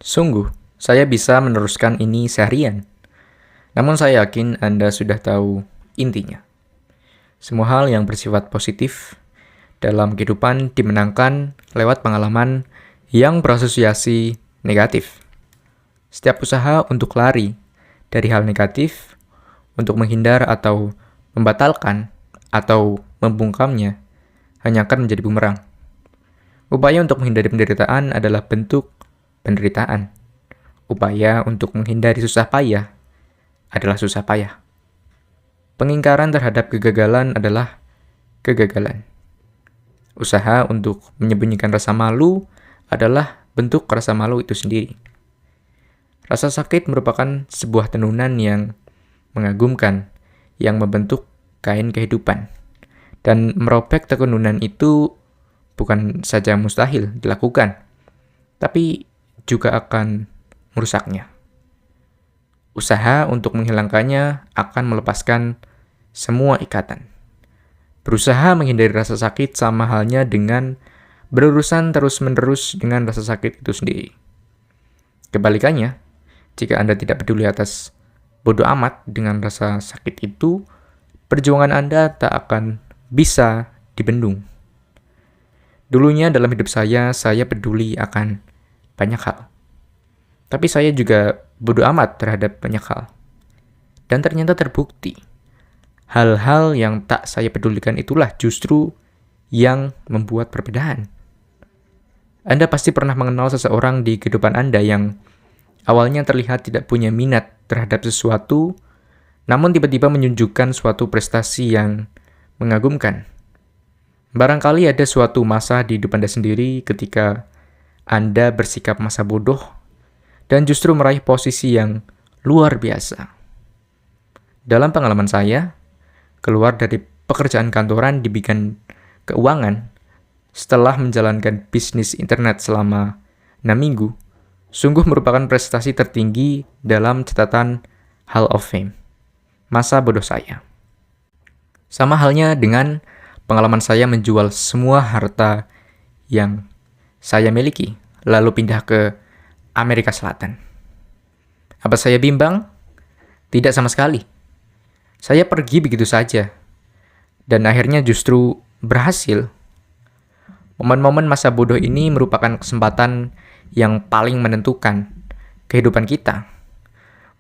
Sungguh, saya bisa meneruskan ini seharian. Namun saya yakin Anda sudah tahu intinya. Semua hal yang bersifat positif dalam kehidupan dimenangkan lewat pengalaman yang berasosiasi negatif. Setiap usaha untuk lari dari hal negatif, untuk menghindar atau membatalkan atau membungkamnya, hanya akan menjadi bumerang. Upaya untuk menghindari penderitaan adalah bentuk penderitaan. Upaya untuk menghindari susah payah adalah susah payah. Pengingkaran terhadap kegagalan adalah kegagalan. Usaha untuk menyembunyikan rasa malu adalah bentuk rasa malu itu sendiri. Rasa sakit merupakan sebuah tenunan yang mengagumkan, yang membentuk kain kehidupan. Dan merobek tenunan itu bukan saja mustahil dilakukan, tapi juga akan merusaknya. Usaha untuk menghilangkannya akan melepaskan semua ikatan. Berusaha menghindari rasa sakit sama halnya dengan berurusan terus-menerus dengan rasa sakit itu sendiri. Kebalikannya, jika Anda tidak peduli atas bodoh amat dengan rasa sakit itu, perjuangan Anda tak akan bisa dibendung. Dulunya dalam hidup saya peduli akan banyak hal. Tapi saya juga bodoh amat terhadap banyak hal. Dan ternyata terbukti, hal-hal yang tak saya pedulikan itulah justru yang membuat perbedaan. Anda pasti pernah mengenal seseorang di kehidupan Anda yang awalnya terlihat tidak punya minat terhadap sesuatu, namun tiba-tiba menunjukkan suatu prestasi yang mengagumkan. Barangkali ada suatu masa di hidup Anda sendiri ketika Anda bersikap masa bodoh dan justru meraih posisi yang luar biasa. Dalam pengalaman saya, keluar dari pekerjaan kantoran di bidang keuangan setelah menjalankan bisnis internet selama 6 minggu, sungguh merupakan prestasi tertinggi dalam catatan Hall of Fame. Masa bodoh saya. Sama halnya dengan pengalaman saya menjual semua harta yang saya miliki, lalu pindah ke Amerika Selatan. Apa saya bimbang? Tidak sama sekali. Saya pergi begitu saja, dan akhirnya justru berhasil. Momen-momen masa bodoh ini merupakan kesempatan yang paling menentukan kehidupan kita.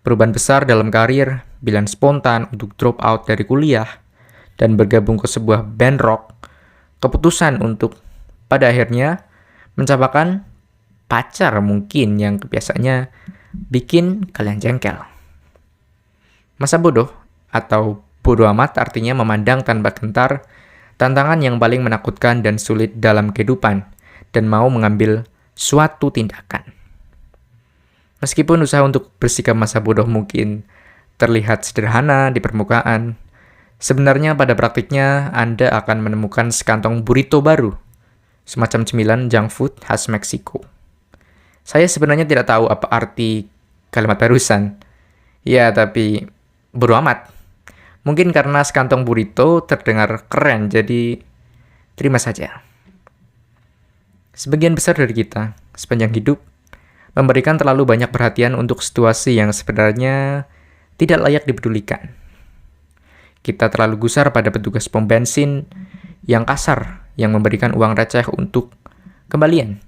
Perubahan besar dalam karir, pilihan spontan untuk drop out dari kuliah, dan bergabung ke sebuah band rock, keputusan untuk pada akhirnya mencapakan pacar mungkin yang biasanya bikin kalian jengkel. Masa bodoh atau bodoh amat artinya memandang tanpa gentar tantangan yang paling menakutkan dan sulit dalam kehidupan dan mau mengambil suatu tindakan. Meskipun usaha untuk bersikap masa bodoh mungkin terlihat sederhana di permukaan, sebenarnya pada praktiknya Anda akan menemukan sekantong burrito baru, semacam cemilan junk food khas Meksiko. Saya sebenarnya tidak tahu apa arti kalimat barusan. Ya, tapi bodo amat. Mungkin karena sekantong burrito terdengar keren, jadi terima saja. Sebagian besar dari kita, sepanjang hidup, memberikan terlalu banyak perhatian untuk situasi yang sebenarnya tidak layak dipedulikan. Kita terlalu gusar pada petugas pom bensin yang kasar, yang memberikan uang receh untuk kembalian.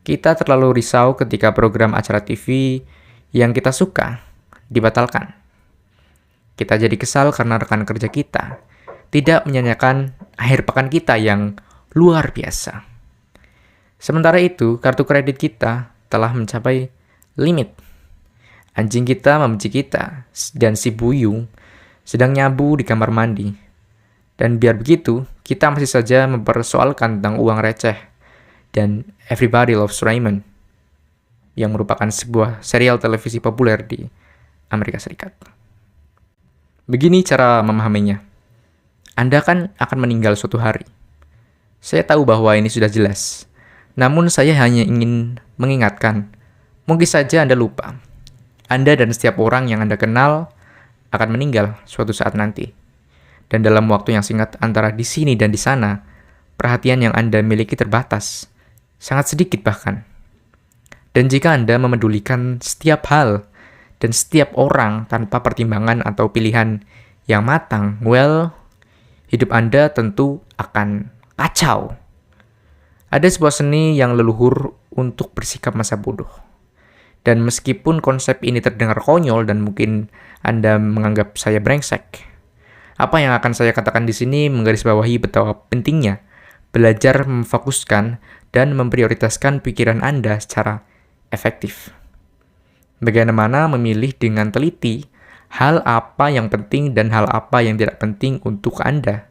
Kita terlalu risau ketika program acara TV yang kita suka dibatalkan. Kita jadi kesal karena rekan kerja kita tidak menyanyikan akhir pekan kita yang luar biasa. Sementara itu, kartu kredit kita telah mencapai limit. Anjing kita membenci kita, dan si Buyung sedang nyabu di kamar mandi. Dan biar begitu, kita masih saja mempersoalkan tentang uang receh dan Everybody Loves Raymond, yang merupakan sebuah serial televisi populer di Amerika Serikat. Begini cara memahaminya. Anda kan akan meninggal suatu hari. Saya tahu bahwa ini sudah jelas. Namun saya hanya ingin mengingatkan, mungkin saja Anda lupa. Anda dan setiap orang yang Anda kenal akan meninggal suatu saat nanti. Dan dalam waktu yang singkat antara di sini dan di sana, perhatian yang Anda miliki terbatas. Sangat sedikit bahkan. Dan jika Anda memedulikan setiap hal dan setiap orang tanpa pertimbangan atau pilihan yang matang, well, hidup Anda tentu akan kacau. Ada sebuah seni yang leluhur untuk bersikap masa bodoh. Dan meskipun konsep ini terdengar konyol dan mungkin Anda menganggap saya brengsek, apa yang akan saya katakan di sini menggarisbawahi betapa pentingnya belajar memfokuskan dan memprioritaskan pikiran Anda secara efektif. Bagaimana memilih dengan teliti hal apa yang penting dan hal apa yang tidak penting untuk Anda,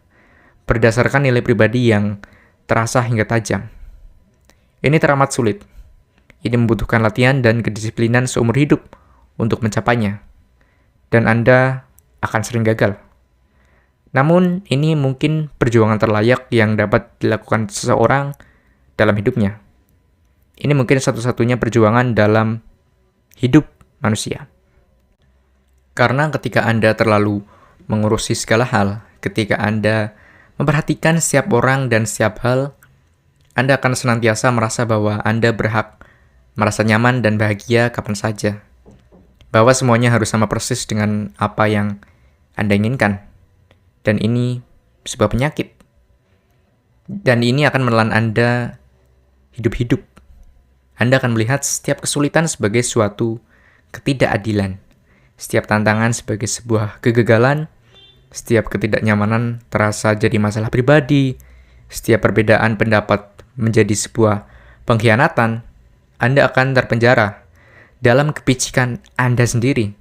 berdasarkan nilai pribadi yang terasa hingga tajam. Ini teramat sulit. Ini membutuhkan latihan dan kedisiplinan seumur hidup untuk mencapainya. Dan Anda akan sering gagal. Namun, ini mungkin perjuangan terlayak yang dapat dilakukan seseorang dalam hidupnya. Ini mungkin satu-satunya perjuangan dalam hidup manusia. Karena ketika Anda terlalu mengurusi segala hal, ketika Anda memperhatikan setiap orang dan setiap hal, Anda akan senantiasa merasa bahwa Anda berhak merasa nyaman dan bahagia kapan saja. Bahwa semuanya harus sama persis dengan apa yang Anda inginkan. Dan ini sebuah penyakit. Dan ini akan menelan Anda hidup-hidup. Anda akan melihat setiap kesulitan sebagai suatu ketidakadilan. Setiap tantangan sebagai sebuah kegagalan. Setiap ketidaknyamanan terasa jadi masalah pribadi. Setiap perbedaan pendapat menjadi sebuah pengkhianatan. Anda akan terpenjara dalam kepicikan Anda sendiri.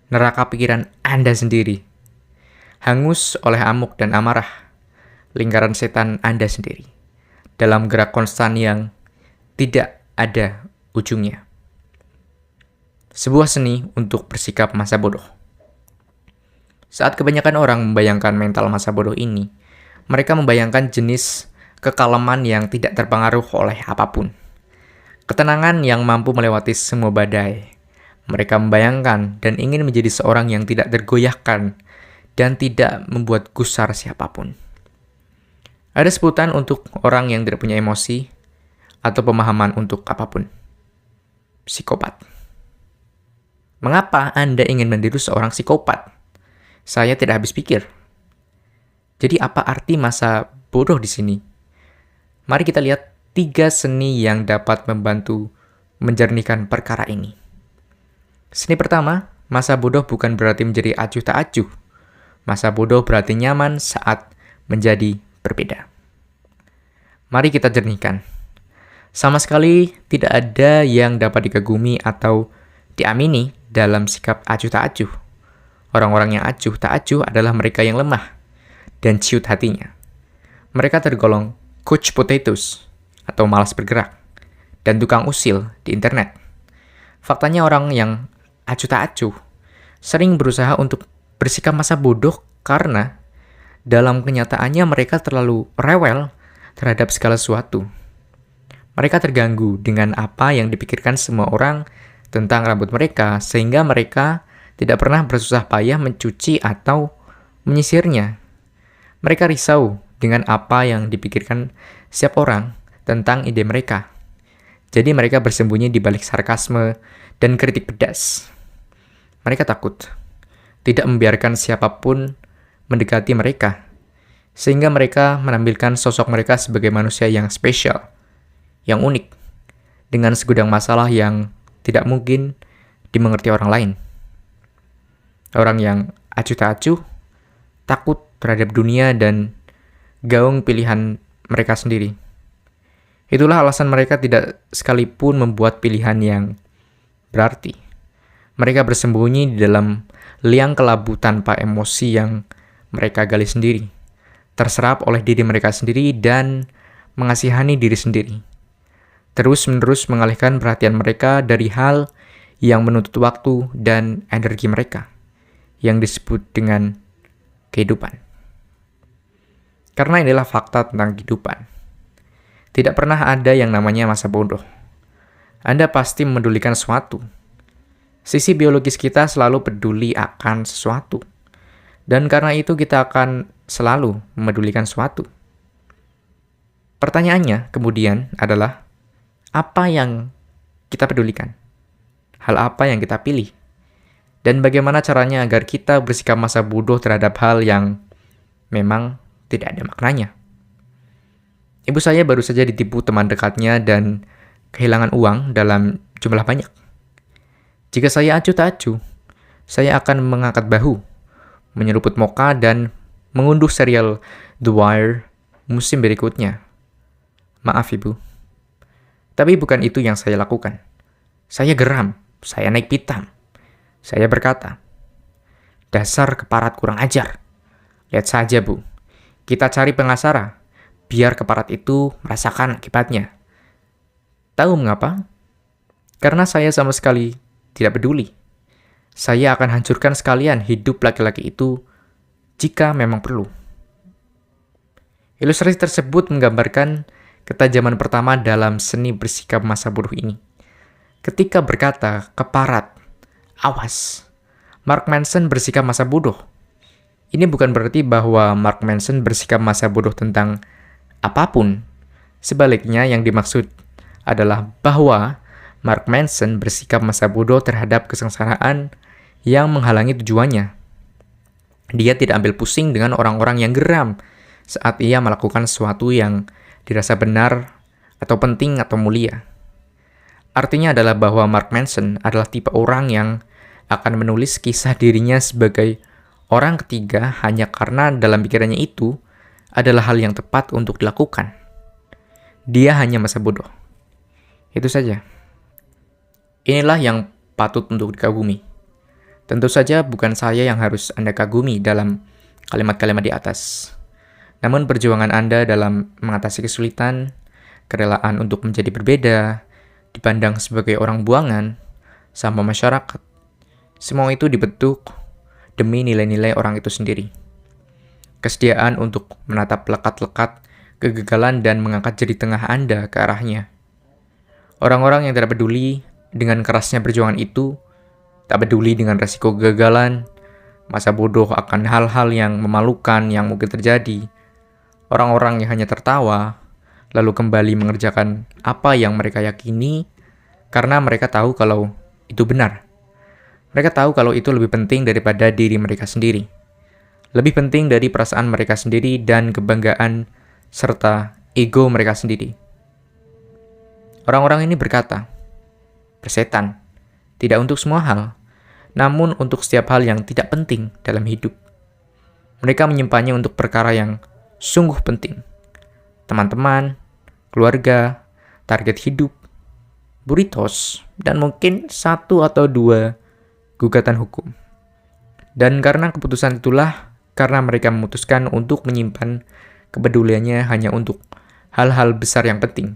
Neraka pikiran Anda sendiri. Hangus oleh amuk dan amarah. Lingkaran setan Anda sendiri. Dalam gerak konstan yang tidak ada ujungnya. Sebuah seni untuk bersikap masa bodoh. Saat kebanyakan orang membayangkan mental masa bodoh ini, mereka membayangkan jenis kekalaman yang tidak terpengaruh oleh apapun. Ketenangan yang mampu melewati semua badai. Mereka membayangkan dan ingin menjadi seorang yang tidak tergoyahkan dan tidak membuat gusar siapapun. Ada sebutan untuk orang yang tidak punya emosi atau pemahaman untuk apapun. Psikopat. Mengapa Anda ingin meniru seorang psikopat? Saya tidak habis pikir. Jadi apa arti masa bodoh di sini? Mari kita lihat 3 seni yang dapat membantu menjernihkan perkara ini. Seni pertama, masa bodoh bukan berarti menjadi acuh tak acuh. Masa bodoh berarti nyaman saat menjadi berbeda. Mari kita jernihkan. Sama sekali tidak ada yang dapat dikagumi atau diamini dalam sikap acuh tak acuh. Orang-orang yang acuh tak acuh adalah mereka yang lemah dan ciut hatinya. Mereka tergolong couch potatoes atau malas bergerak dan tukang usil di internet. Faktanya orang yang acuh tak acuh sering berusaha untuk bersikap masa bodoh karena dalam kenyataannya mereka terlalu rewel terhadap segala sesuatu. Mereka terganggu dengan apa yang dipikirkan semua orang tentang rambut mereka sehingga mereka tidak pernah bersusah payah mencuci atau menyisirnya. Mereka risau dengan apa yang dipikirkan setiap orang tentang ide mereka. Jadi mereka bersembunyi di balik sarkasme dan kritik pedas. Mereka takut tidak membiarkan siapapun mendekati mereka, sehingga mereka menampilkan sosok mereka sebagai manusia yang spesial, yang unik, dengan segudang masalah yang tidak mungkin dimengerti orang lain. Orang yang acuh tak acuh, takut terhadap dunia dan gaung pilihan mereka sendiri. Itulah alasan mereka tidak sekalipun membuat pilihan yang berarti. Mereka bersembunyi di dalam liang kelabu tanpa emosi yang mereka gali sendiri, terserap oleh diri mereka sendiri dan mengasihani diri sendiri. Terus-menerus mengalihkan perhatian mereka dari hal yang menuntut waktu dan energi mereka, yang disebut dengan kehidupan. Karena inilah fakta tentang kehidupan. Tidak pernah ada yang namanya masa bodoh. Anda pasti memedulikan sesuatu. Sisi biologis kita selalu peduli akan sesuatu. Dan karena itu kita akan selalu memedulikan sesuatu. Pertanyaannya kemudian adalah, apa yang kita pedulikan? Hal apa yang kita pilih? Dan bagaimana caranya agar kita bersikap masa bodoh terhadap hal yang memang tidak ada maknanya? Ibu saya baru saja ditipu teman dekatnya dan kehilangan uang dalam jumlah banyak. Jika saya acuh tak acuh, saya akan mengangkat bahu, menyeruput mocha dan mengunduh serial The Wire musim berikutnya. Maaf ibu. Tapi bukan itu yang saya lakukan. Saya geram, saya naik pitam. Saya berkata, dasar keparat kurang ajar. Lihat saja bu, kita cari pengasara, biar keparat itu merasakan akibatnya. Tahu mengapa? Karena saya sama sekali tidak peduli. Saya akan hancurkan sekalian hidup laki-laki itu jika memang perlu. Ilustrasi tersebut menggambarkan ketajaman pertama dalam seni bersikap masa bodoh ini. Ketika berkata, keparat, awas, Mark Manson bersikap masa bodoh. Ini bukan berarti bahwa Mark Manson bersikap masa bodoh tentang apapun. Sebaliknya yang dimaksud adalah bahwa Mark Manson bersikap masa bodoh terhadap kesengsaraan yang menghalangi tujuannya. Dia tidak ambil pusing dengan orang-orang yang geram saat ia melakukan sesuatu yang dirasa benar atau penting atau mulia. Artinya adalah bahwa Mark Manson adalah tipe orang yang akan menulis kisah dirinya sebagai orang ketiga hanya karena dalam pikirannya itu adalah hal yang tepat untuk dilakukan. Dia hanya masa bodoh. Itu saja. Inilah yang patut untuk dikagumi. Tentu saja bukan saya yang harus Anda kagumi dalam kalimat-kalimat di atas. Namun perjuangan Anda dalam mengatasi kesulitan, kerelaan untuk menjadi berbeda, dipandang sebagai orang buangan sama masyarakat. Semua itu dibentuk demi nilai-nilai orang itu sendiri. Kesediaan untuk menatap lekat-lekat kegagalan dan mengangkat jari tengah Anda ke arahnya. Orang-orang yang tidak peduli dengan kerasnya perjuangan itu, tak peduli dengan resiko kegagalan, masa bodoh akan hal-hal yang memalukan yang mungkin terjadi. Orang-orang yang hanya tertawa, lalu kembali mengerjakan apa yang mereka yakini karena mereka tahu kalau itu benar. Mereka tahu kalau itu lebih penting daripada diri mereka sendiri. Lebih penting dari perasaan mereka sendiri dan kebanggaan serta ego mereka sendiri. Orang-orang ini berkata, bersetan, tidak untuk semua hal, namun untuk setiap hal yang tidak penting dalam hidup. Mereka menyimpannya untuk perkara yang sungguh penting. Teman-teman, keluarga, target hidup, burritos, dan mungkin 1 atau 2 gugatan hukum. Dan karena keputusan itulah, karena mereka memutuskan untuk menyimpan kepeduliannya hanya untuk hal-hal besar yang penting.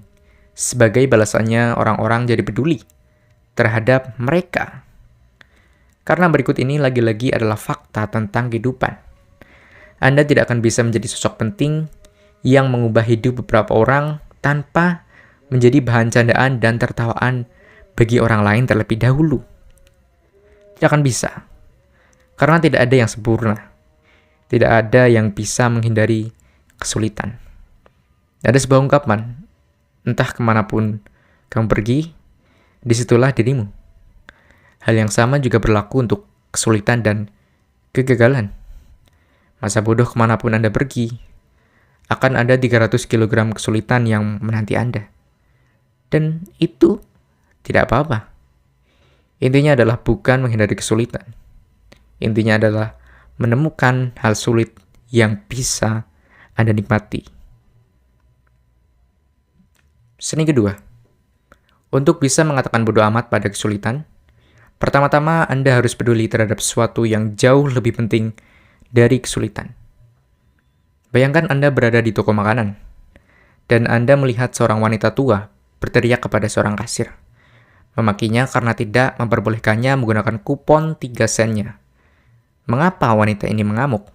Sebagai balasannya orang-orang jadi peduli terhadap mereka. Karena berikut ini lagi-lagi adalah fakta tentang kehidupan. Anda tidak akan bisa menjadi sosok penting yang mengubah hidup beberapa orang tanpa menjadi bahan candaan dan tertawaan bagi orang lain terlebih dahulu. Tidak akan bisa. Karena tidak ada yang sempurna. Tidak ada yang bisa menghindari kesulitan. Ada sebuah ungkapan, entah kemanapun kamu pergi, disitulah dirimu. Hal yang sama juga berlaku untuk kesulitan dan kegagalan. Masa bodoh kemanapun Anda pergi, akan ada 300 kg kesulitan yang menanti Anda. Dan itu tidak apa-apa. Intinya adalah bukan menghindari kesulitan. Intinya adalah menemukan hal sulit yang bisa Anda nikmati. Seni kedua, untuk bisa mengatakan bodo amat pada kesulitan, pertama-tama Anda harus peduli terhadap sesuatu yang jauh lebih penting dari kesulitan. Bayangkan Anda berada di toko makanan, dan Anda melihat seorang wanita tua berteriak kepada seorang kasir, memakinya karena tidak memperbolehkannya menggunakan kupon 3 sennya. Mengapa wanita ini mengamuk?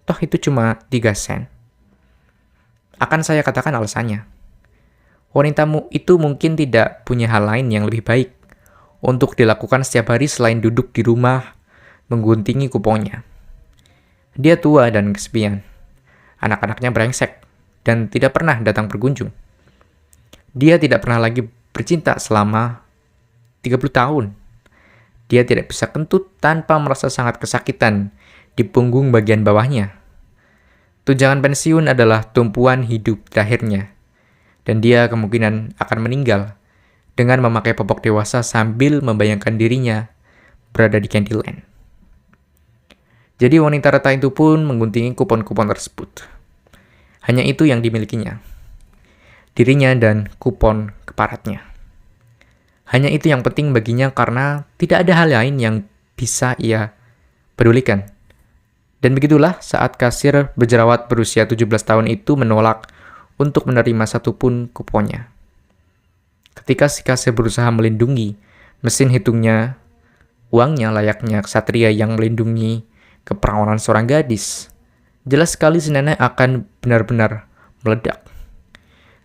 Toh itu cuma 3 sen. Akan saya katakan alasannya. Wanitamu itu mungkin tidak punya hal lain yang lebih baik untuk dilakukan setiap hari selain duduk di rumah mengguntingi kuponnya. Dia tua dan kesepian. Anak-anaknya brengsek dan tidak pernah datang berkunjung. Dia tidak pernah lagi bercinta selama 30 tahun. Dia tidak bisa kentut tanpa merasa sangat kesakitan di punggung bagian bawahnya. Tunjangan pensiun adalah tumpuan hidup terakhirnya, dan dia kemungkinan akan meninggal dengan memakai popok dewasa sambil membayangkan dirinya berada di Candyland. Jadi wanita reta itu pun mengguntingi kupon-kupon tersebut. Hanya itu yang dimilikinya, dirinya dan kupon keparatnya. Hanya itu yang penting baginya karena tidak ada hal lain yang bisa ia pedulikan. Dan begitulah saat kasir berjerawat berusia 17 tahun itu menolak untuk menerima satupun kuponnya. Ketika si kasir berusaha melindungi mesin hitungnya, uangnya layaknya ksatria yang melindungi keperawanan seorang gadis, jelas sekali si nenek akan benar-benar meledak.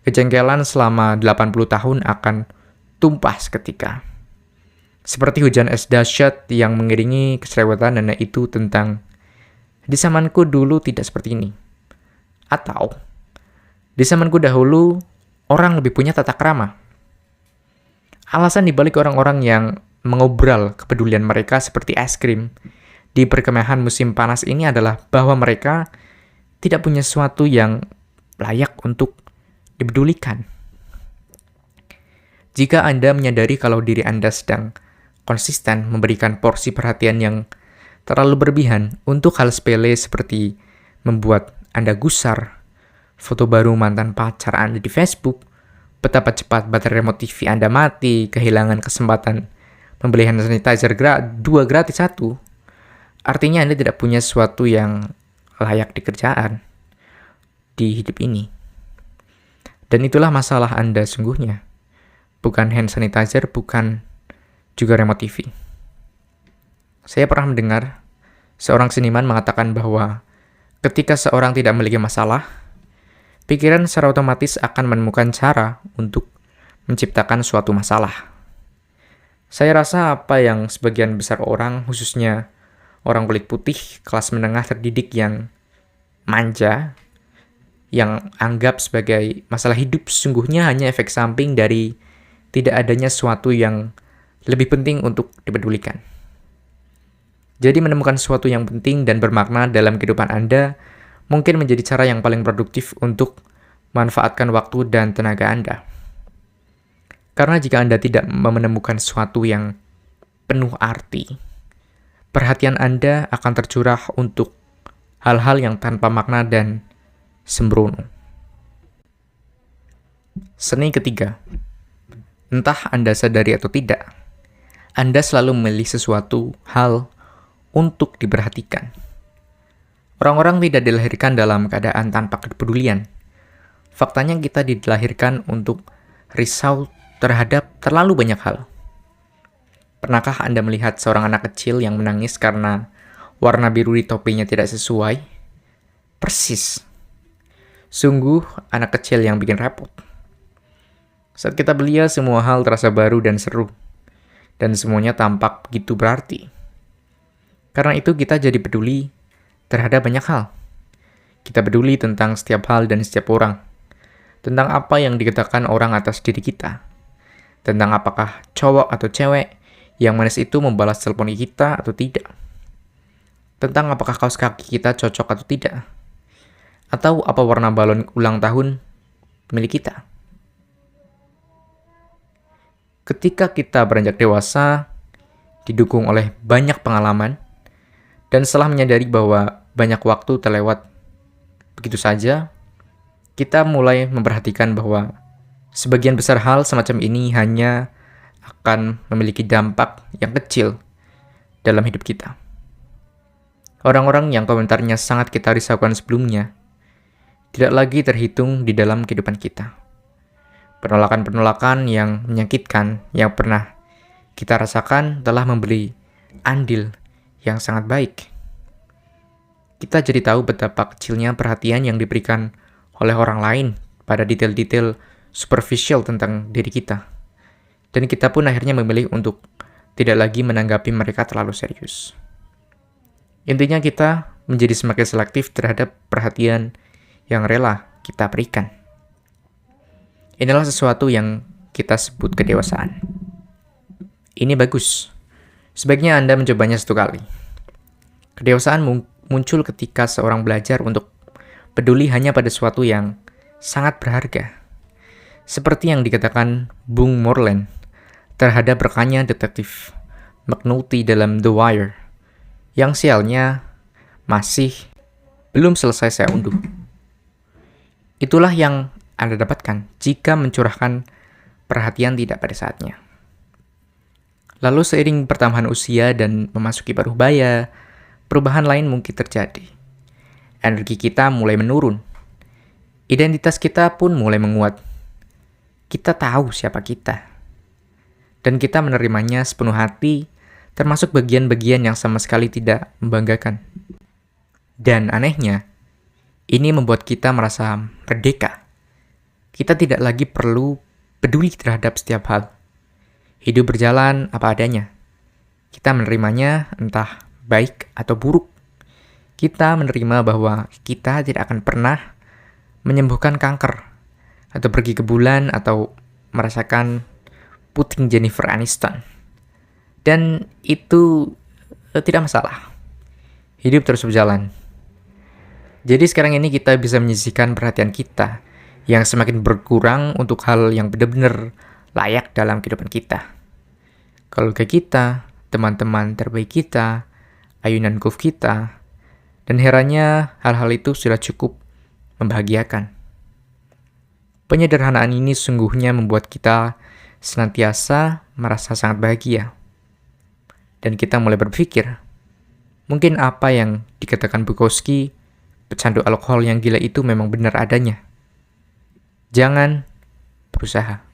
Kejengkelan selama 80 tahun akan tumpah seketika. Seperti hujan es dahsyat yang mengiringi keserewetan nenek itu tentang, di zamanku dulu tidak seperti ini. Atau, di zamanku dahulu, orang lebih punya tata krama. Alasan dibalik orang-orang yang mengobral kepedulian mereka seperti es krim di perkemahan musim panas ini adalah bahwa mereka tidak punya sesuatu yang layak untuk dipedulikan. Jika Anda menyadari kalau diri Anda sedang konsisten memberikan porsi perhatian yang terlalu berlebihan untuk hal sepele seperti membuat Anda gusar, foto baru mantan pacar Anda di Facebook, betapa cepat baterai remote TV Anda mati, kehilangan kesempatan membeli hand sanitizer 2 gratis 1, artinya Anda tidak punya sesuatu yang layak dikerjaan di hidup ini. Dan itulah masalah Anda sungguhnya. Bukan hand sanitizer, bukan juga remote TV. Saya pernah mendengar seorang seniman mengatakan bahwa ketika seorang tidak memiliki masalah, pikiran secara otomatis akan menemukan cara untuk menciptakan suatu masalah. Saya rasa apa yang sebagian besar orang, khususnya orang kulit putih, kelas menengah terdidik yang manja, yang anggap sebagai masalah hidup sesungguhnya hanya efek samping dari tidak adanya sesuatu yang lebih penting untuk dipedulikan. Jadi menemukan sesuatu yang penting dan bermakna dalam kehidupan Anda mungkin menjadi cara yang paling produktif untuk memanfaatkan waktu dan tenaga Anda. Karena jika Anda tidak menemukan sesuatu yang penuh arti, perhatian Anda akan tercurah untuk hal-hal yang tanpa makna dan sembrono. Seni ketiga. Entah Anda sadari atau tidak, Anda selalu memilih sesuatu hal untuk diperhatikan. Orang-orang tidak dilahirkan dalam keadaan tanpa kepedulian. Faktanya kita dilahirkan untuk risau terhadap terlalu banyak hal. Pernahkah Anda melihat seorang anak kecil yang menangis karena warna biru di topinya tidak sesuai? Persis. Sungguh anak kecil yang bikin repot. Saat kita belia, semua hal terasa baru dan seru. Dan semuanya tampak begitu berarti. Karena itu kita jadi peduli terhadap banyak hal. Kita peduli tentang setiap hal dan setiap orang. Tentang apa yang dikatakan orang atas diri kita. Tentang apakah cowok atau cewek yang manis itu membalas telepon kita atau tidak. Tentang apakah kaos kaki kita cocok atau tidak. Atau apa warna balon ulang tahun milik kita. Ketika kita beranjak dewasa, didukung oleh banyak pengalaman, dan setelah menyadari bahwa banyak waktu terlewat begitu saja, kita mulai memperhatikan bahwa sebagian besar hal semacam ini hanya akan memiliki dampak yang kecil dalam hidup kita. Orang-orang yang komentarnya sangat kita risaukan sebelumnya, tidak lagi terhitung di dalam kehidupan kita. Penolakan-penolakan yang menyakitkan yang pernah kita rasakan telah memberi andil yang sangat baik. Kita jadi tahu betapa kecilnya perhatian yang diberikan oleh orang lain pada detail-detail superficial tentang diri kita. Dan kita pun akhirnya memilih untuk tidak lagi menanggapi mereka terlalu serius. Intinya kita menjadi semakin selektif terhadap perhatian yang rela kita berikan. Inilah sesuatu yang kita sebut kedewasaan. Ini bagus. Sebaiknya Anda mencobanya 1 kali. Kedewasaan muncul ketika seorang belajar untuk peduli hanya pada sesuatu yang sangat berharga. Seperti yang dikatakan Bung Moreland terhadap rekannya detektif McNulty dalam The Wire, yang sialnya masih belum selesai saya unduh. Itulah yang Anda dapatkan jika mencurahkan perhatian tidak pada saatnya. Lalu seiring pertambahan usia dan memasuki paruh baya, perubahan lain mungkin terjadi. Energi kita mulai menurun. Identitas kita pun mulai menguat. Kita tahu siapa kita. Dan kita menerimanya sepenuh hati, termasuk bagian-bagian yang sama sekali tidak membanggakan. Dan anehnya, ini membuat kita merasa merdeka. Kita tidak lagi perlu peduli terhadap setiap hal. Hidup berjalan apa adanya. Kita menerimanya entah baik atau buruk. Kita menerima bahwa kita tidak akan pernah menyembuhkan kanker, atau pergi ke bulan, atau merasakan puting Jennifer Aniston. Dan itu tidak masalah. Hidup terus berjalan. Jadi sekarang ini kita bisa menyisihkan perhatian kita yang semakin berkurang untuk hal yang benar-benar layak dalam kehidupan kita. Keluarga kita, teman-teman terbaik kita, ayunan golf kita, dan herannya hal-hal itu sudah cukup membahagiakan. Penyederhanaan ini sungguhnya membuat kita senantiasa merasa sangat bahagia. Dan kita mulai berpikir, mungkin apa yang dikatakan Bukowski, pecandu alkohol yang gila itu memang benar adanya. Jangan berusaha.